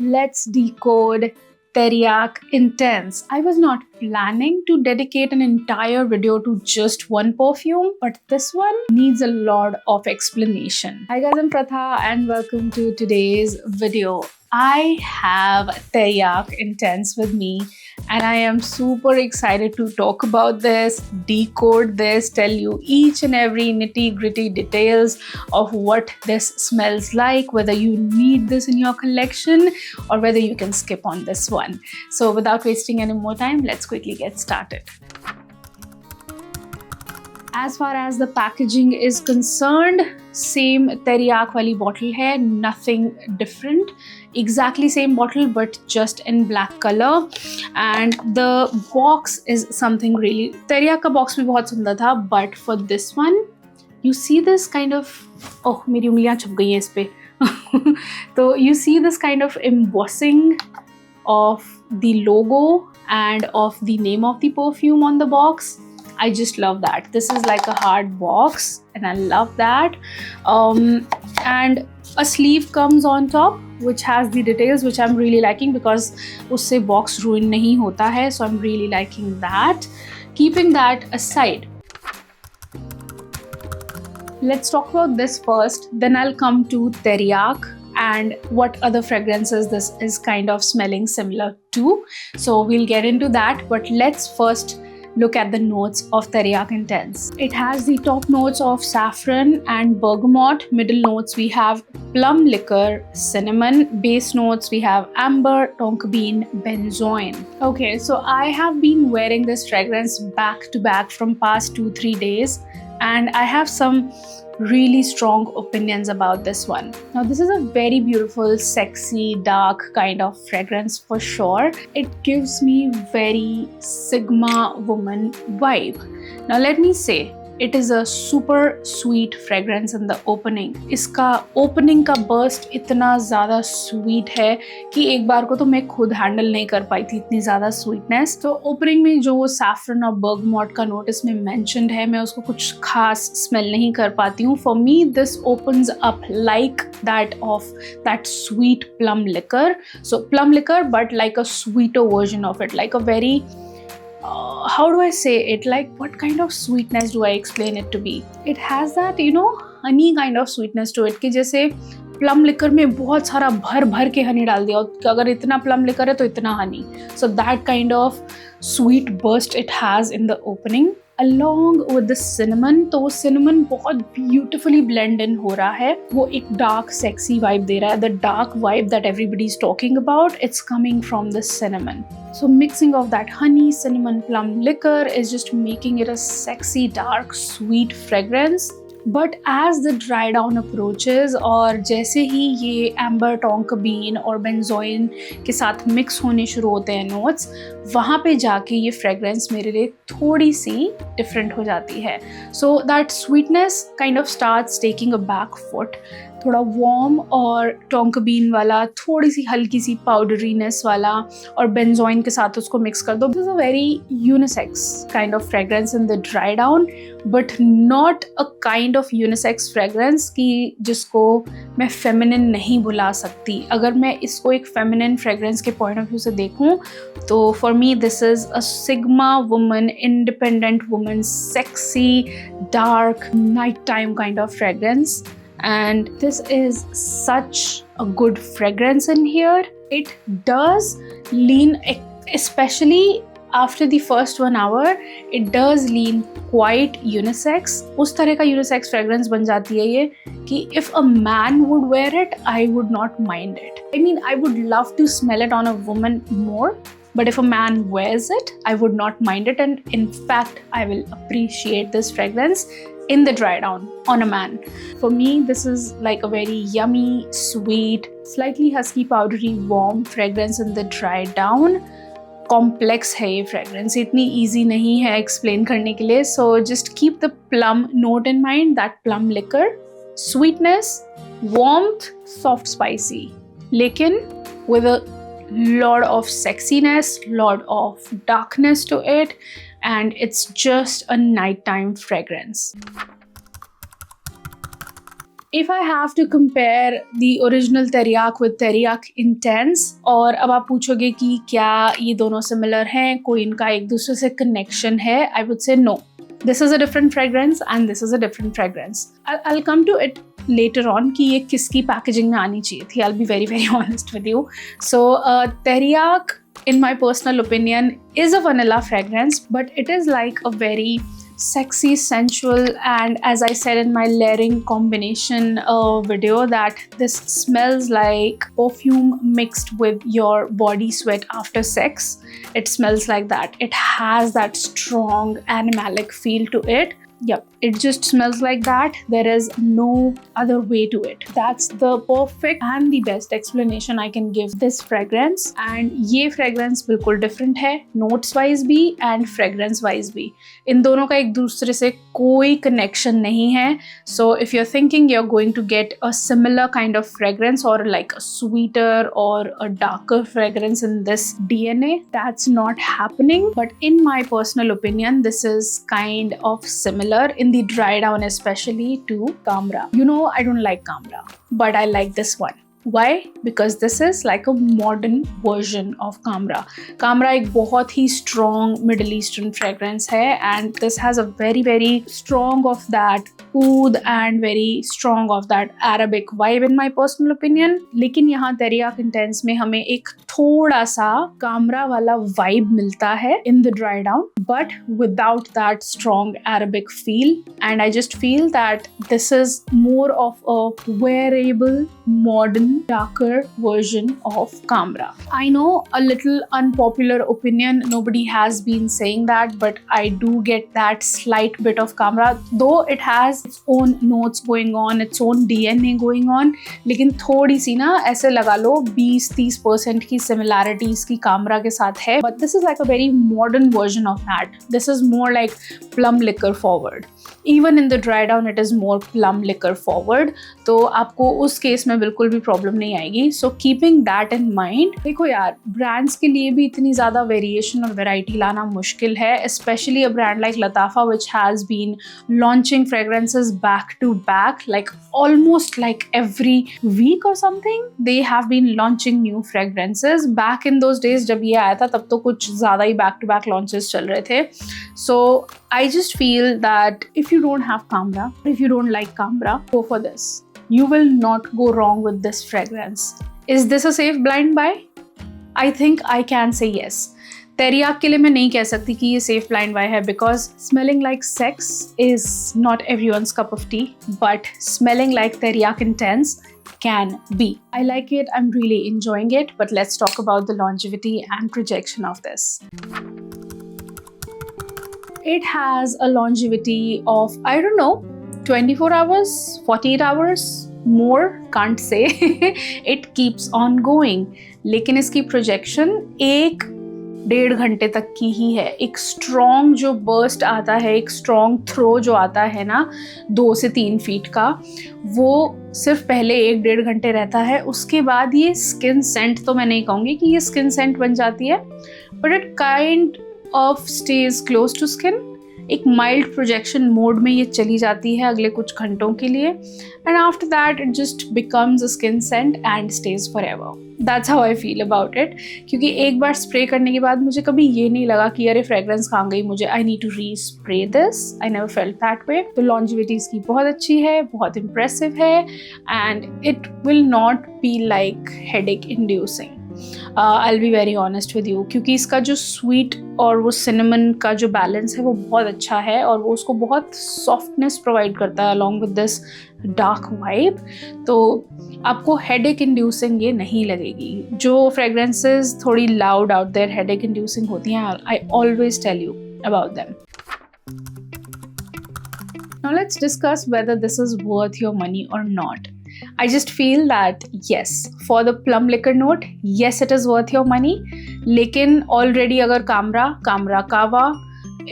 let's decode Teriyaki Intense. I was not planning to dedicate an entire video to just one perfume, but this one needs a lot of explanation. Hi guys, I'm Pratha and welcome to today's video. I have Teriyaki Intense with me and I am super excited to talk about this, decode this, tell you each and every nitty-gritty details of what this smells like, whether you need this in your collection or whether you can skip on this one. So without wasting any more time, let's quickly get started. As far as the packaging is concerned, same teriyaki wali bottle hai, nothing different. Exactly same bottle but just in black color. And the box is something really... teriyaki ka box bhi bahut sundar tha, but for this one, you see this kind of... oh, meri ungliyan chup gayi hain is pe. So you see this kind of embossing of the logo and of the name of the perfume on the box. I just love that. This is like a hard box and I love that. And a sleeve comes on top which has the details, which I'm really liking because usse box ruin nahi hota hai. So I'm really liking that. Keeping that aside, let's talk about this first, then I'll come to Teriyaki and what other fragrances this is kind of smelling similar to. So we'll get into that, but let's first look at the notes of Teriyaki Intense. It has the top notes of saffron and bergamot. Middle notes we have plum liquor, cinnamon. Base notes we have amber, tonka bean, benzoin. Okay, so I have been wearing this fragrance back to back from past 2-3 days and I have some really strong opinions about this one. Now this is a very beautiful, sexy, dark kind of fragrance for sure. It gives me very Sigma woman vibe. Now let me say, it is a super sweet fragrance in the opening. इसका opening का burst इतना ज़्यादा sweet है कि एक बार को तो मैं खुद handle नहीं कर पाई थी, इतनी ज़्यादा sweetness. तो opening में जो saffron और bergamot का note इसमें mentioned है, मैं उसको कुछ खास smell नहीं कर पाती हूँ. For me, this opens up like that of that sweet plum liquor. So plum liquor, but like a sweeter version of it, like a very... how do I say it? Like, what kind of sweetness do I explain it to be? It has that, you know, honey kind of sweetness to it. कि जैसे plum liquor में बहुत सारा भर के honey डाल दिया, अगर इतना plum liquor है तो इतना honey. So that kind of sweet burst it has in the opening. Along with the cinnamon, तो वो cinnamon बहुत beautifully blend in हो रहा है. वो एक dark sexy vibe दे रहा है. The dark vibe that everybody is talking about, it's coming from the cinnamon. So mixing of that honey, cinnamon, plum liquor is just making it a sexy, dark, sweet fragrance. But as the dry down approaches और जैसे ही ये amber, tonka bean और benzoin के साथ mix होने शुरू होते हैं notes, वहाँ पे जाके ये fragrance मेरे लिए थोड़ी सी different हो जाती है. So that sweetness kind of starts taking a back foot. थोड़ा warm और tonka bean वाला, थोड़ी सी हल्की सी powderiness वाला और benzoin के साथ उसको mix कर दो. This is a very unisex kind of fragrance in the dry down, but not a kind of unisex fragrance कि जिसको मैं feminine नहीं बुला सकती. अगर मैं इसको एक feminine fragrance के point of view से देखूँ तो for me this is a Sigma woman, independent woman, sexy, dark, nighttime kind of fragrance. And this is such a good fragrance in here. It does lean, especially after the first 1 hour, it does lean quite unisex. उस तरह का unisex fragrance बन जाती है ये कि if a man would wear it, I would not mind it. I mean, I would love to smell it on a woman more. But if a man wears it, I would not mind it, and in fact, I will appreciate this fragrance in the dry down on a man. For me, this is like a very yummy, sweet, slightly husky, powdery, warm fragrance in the dry down. Complex है ये fragrance, इतनी easy नहीं है explain करने के लिए. So just keep the plum note in mind, that plum liquor, sweetness, warmth, soft spicy, लेकिन with a lot of sexiness, lot of darkness to it, and it's just a nighttime fragrance. If I have to compare the original Teriyak with Teriyak Intense, और अब आप पूछोगे कि क्या ये दोनों similar हैं, कोई इनका एक दूसरे से connection है, I would say no. This is a different fragrance and this is a different fragrance. I'll come to it later on कि ये किसकी packaging में आनी चाहिए थी. I'll be very very honest with you. So Teriyak, in my personal opinion, is a vanilla fragrance, but it is like a very sexy, sensual, and as I said in my layering combination video, that this smells like perfume mixed with your body sweat after sex. It smells like that. It has that strong animalic feel to it. Yep, it just smells like that. There is no other way to it. That's the perfect and the best explanation I can give this fragrance. And ये fragrance बिल्कुल different है, notes wise भी and fragrance wise भी. इन दोनों का एक दूसरे से कोई connection नहीं है. So if you're thinking you're going to get a similar kind of fragrance or like a sweeter or a darker fragrance in this DNA, that's not happening. But in my personal opinion, this is kind of similar in the dry down, especially to Camra. You know, I don't like Camra, but I like this one. Why? Because this is like a modern version of Camra. Camra एक बहुत ही strong Middle Eastern fragrance है, and this has a very very strong of that oud and very strong of that Arabic vibe in my personal opinion. लेकिन यहाँ Teriyak Intense में हमें एक थोड़ा सा Camra वाला vibe मिलता है in the dry down, but without that strong Arabic feel. And I just feel that this is more of a wearable, modern, darker version of Camra. I know a little unpopular opinion, nobody has been saying that, but I do get that slight bit of Camra, though it has its own notes going on, its own DNA going on, लेकिन थोड़ी सी ना ऐसे लगा लो 20-30% की similarity इसकी Camra के साथ है. But this is like a very modern version of that. This is more like plum liquor forward. Even in the dry down, it is more plum liquor forward. तो आपको उस केस में बिल्कुल भी प्रॉब्लम नहीं आएगी. So keeping that in mind, देखो यार, ब्रांड्स के लिए भी इतनी ज़्यादा वेरिएशन और वेराइटी लाना मुश्किल है, specially a brand like Lattafa which has been launching fragrances back to back, like almost like every week or something they have been launching new fragrances. Back in those days जब ये आया था तब तो कुछ ज़्यादा ही back to back launches चल रहे थे. So I just feel that if you don't have Camra, if you don't like Camra, go for this. You will not go wrong with this fragrance. Is this a safe blind buy? I think I can say yes. Teriyak के लिए मैं नहीं कह सकती कि ये safe blind buy है, because smelling like sex is not everyone's cup of tea, but smelling like Teriyak Intense can be. I like it, I'm really enjoying it, but let's talk about the longevity and projection of this. It has a longevity of, I don't know, 24 hours, 48 hours, more, can't say. It keeps on going. लेकिन इसकी projection 1-1.5 घंटे तक की ही है. एक strong जो burst आता है, एक strong throw जो आता है ना 2 से 3 फीट का, वो सिर्फ पहले 1-1.5 घंटे रहता है. उसके बाद ये skin scent, तो मैं नहीं कहूँगी कि ये skin scent बन जाती है, but it kind of stays close to skin. एक माइल्ड प्रोजेक्शन मोड में ये चली जाती है अगले कुछ घंटों के लिए, and after that it just becomes a skin scent and stays forever. That's how I feel about it. क्योंकि एक बार स्प्रे करने के बाद मुझे कभी ये नहीं लगा कि अरे फ्रेग्रेंस कहाँ गई, मुझे I need to respray this. I never felt that way. तो लॉन्जिविटी इसकी बहुत अच्छी है, बहुत इम्प्रेसिव है, and it will not be like headache inducing. I'll be very honest with you, क्योंकि इसका जो स्वीट और वो सिनेमन का जो बैलेंस है वो बहुत अच्छा है, और वो उसको बहुत सॉफ्टनेस प्रोवाइड करता है along with this dark vibe. तो आपको हेडेक इंड्यूसिंग ये नहीं लगेगी. जो फ्रेग्रेंसेस थोड़ी loud out there headache inducing होती हैं, I always tell you about them. Now let's discuss whether this is worth your money or not. I just feel that yes, for the plum liquor note, yes it is worth your money. लेकिन already अगर Camra Cava,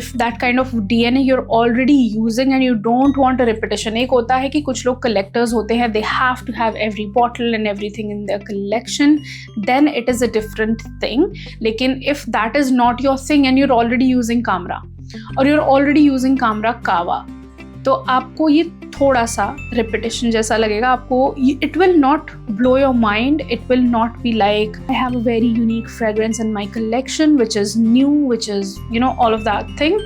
if that kind of DNA you're already using and you don't want a repetition. एक होता है कि कुछ लोग collectors होते हैं, they have to have every bottle and everything in their collection, then it is a different thing. लेकिन if that is not your thing and you're already using Camra or you're already using Camra Cava, तो आपको ये थोड़ा सा repetition जैसा लगेगा आपको. It will not blow your mind. It will not be like I have a very unique fragrance in my collection which is new, which is all of that thing.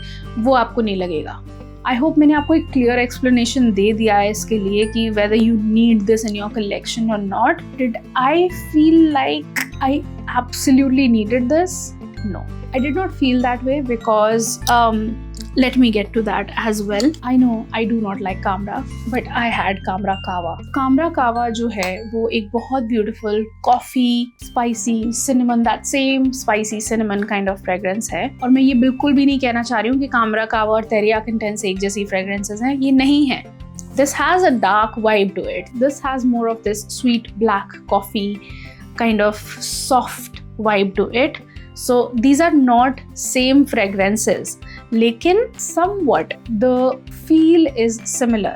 वो आपको नहीं लगेगा. I hope मैंने आपको एक clear explanation दे दिया है इसके लिए कि whether you need this in your collection or not. Did I feel like I absolutely needed this? No, I did not feel that way because let me get to that as well. I know I do not like Kamra, but I had Kamra Kawa. Kamra Kawa जो है वो एक बहुत beautiful coffee, spicy, cinnamon, that same spicy cinnamon kind of fragrance है. और मैं ये बिल्कुल भी नहीं कहना चाह रही हूँ कि Kamra Kawa और Teriyaki Intense एक जैसी fragrances हैं. ये नहीं है. This has a dark vibe to it. This has more of this sweet black coffee kind of soft vibe to it. So these are not same fragrances, लेकिन somewhat the feel is similar.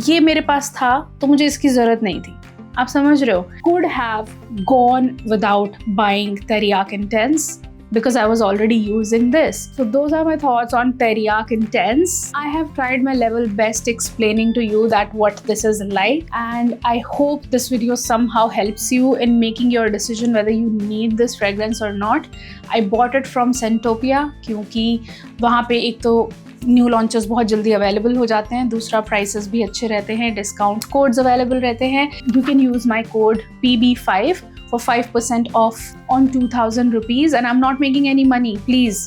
ये मेरे पास था तो मुझे इसकी ज़रूरत नहीं थी. आप समझ रहे हो? Could have gone without buying Teriyaki Intense because I was already using this. So those are my thoughts on Teriyaki Intense. I have tried my level best explaining to you that what this is like, and I hope this video somehow helps you in making your decision whether you need this fragrance or not. I bought it from Scentopia क्योंकि वहाँ पे एक तो new launches बहुत जल्दी available हो जाते हैं, दूसरा प्राइसेस भी अच्छे रहते हैं, डिस्काउंट कोड्स अवेलेबल रहते हैं. You can use my code PB5 for 5% off on 2,000 rupees, and I'm not making any money, please.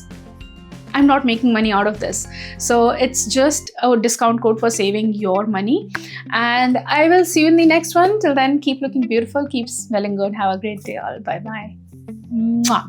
I'm not making money out of this. So it's just a discount code for saving your money. And I will see you in the next one. Till then, keep looking beautiful, keep smelling good. Have a great day all. Bye-bye. Mwah.